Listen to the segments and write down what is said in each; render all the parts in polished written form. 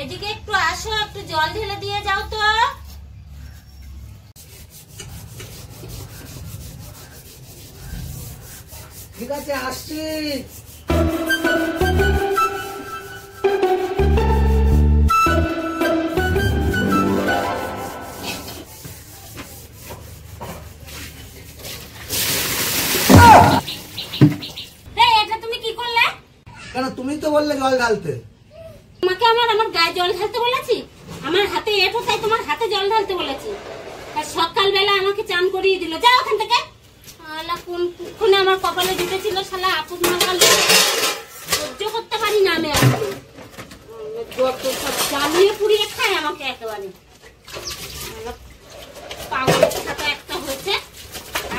এদিকে একটু আসো, একটু জল ঢেলে দিয়ে যাও তো। ঠিক আছে, আসছি। এটা তুমি কি করলে? কেন, তুমি তো বললে জল ঢালতে। তোমাকে আমার গায়ে জল ঢালতে বলেছি? আমার হাতে এটো, তাই তোমার হাতে জল ঢালতে বলেছি। আর সকালবেলা আমাকে চান করিয়ে দিল। যাও ওখান থেকে। কোন আমার কপালে জুটেছিল শালা আপদ মার্কা লোক, সহ্য করতে পারি না আমি। সব জ্বালিয়ে পুড়িয়ে খায় আমাকে একেবারে। পাগল কথা একটা হয়েছে,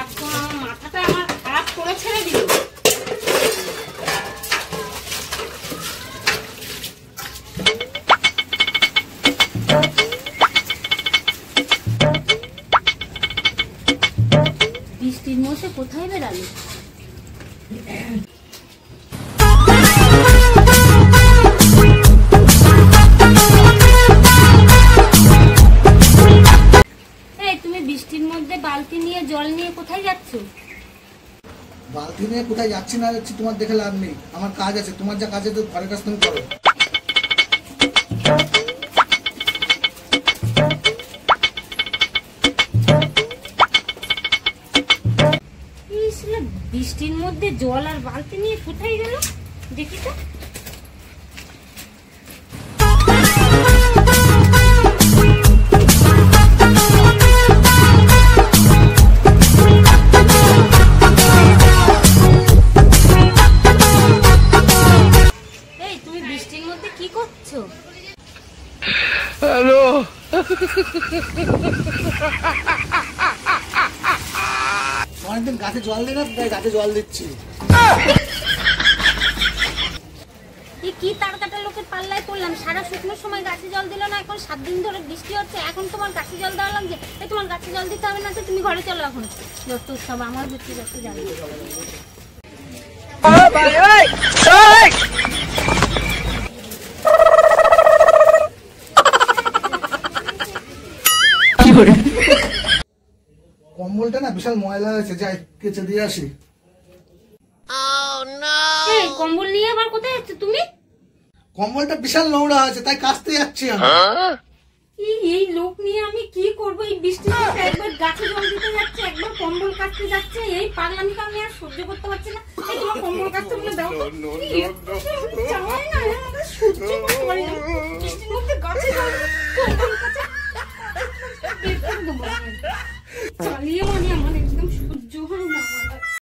একদম মাথাটা আমার খারাপ করে ছেড়ে দিল। বৃষ্টির মধ্যে কোথায় বেড়ালি? তুমি বৃষ্টির মধ্যে বালতি নিয়ে জল নিয়ে কোথায় যাচ্ছ? বালতি নিয়ে কোথায় যাচ্ছি না যাচ্ছি তোমার দেখে লাভ নেই। আমার কাজ আছে, তোমার যা কাজ আছে ঘরের কাজ তুমি করো। বৃষ্টির মধ্যে জল আর বালতি নিয়ে কোথায় গেল দেখি তো। এই তুমি বৃষ্টির মধ্যে কি করছো? হ্যালো। অনেকদিন গাছে জল দিই না, তাই গাছে জল দিচ্ছি। কি তার কাটা লোকের পাল্লায় পড়লাম। সারা শুকনোর সময় গাছে জল দিল না, এখন 7 দিন ধরে বৃষ্টি হচ্ছে, এখন তোমার গাছে জল দেওয়া লাগছে। তোমার গাছে জল দিতে হবে না তো তুমি ঘরে চলো এখন। যত সব আমার বুদ্ধি যত জানি। কম্বলটা না বিশাল ময়লা হয়েছে, যাই কেচে দিয়ে আসি। এই কম্বল নিয়ে আবার কোথায় যাচ্ছ তুমি? কম্বলটা বিশাল নোংরা হয়েছে, তাই কাচতে যাচ্ছি আমি। এই লোক নিয়ে আমি কি করবো? এই বৃষ্টিতে একবার গাছে জল দিতে যাচ্ছে, একবার কম্বল কাটতে যাচ্ছে। এই পাগলামিটা আমি আর সহ্য করতে পারছি না। এই তোমার কম্বল কাটতে বলে দাও। চাই না, সহ্য করতে পারি না। বৃষ্টির মধ্যে গাছে জল কম্বল কাটে চালিয়ে মানে আমার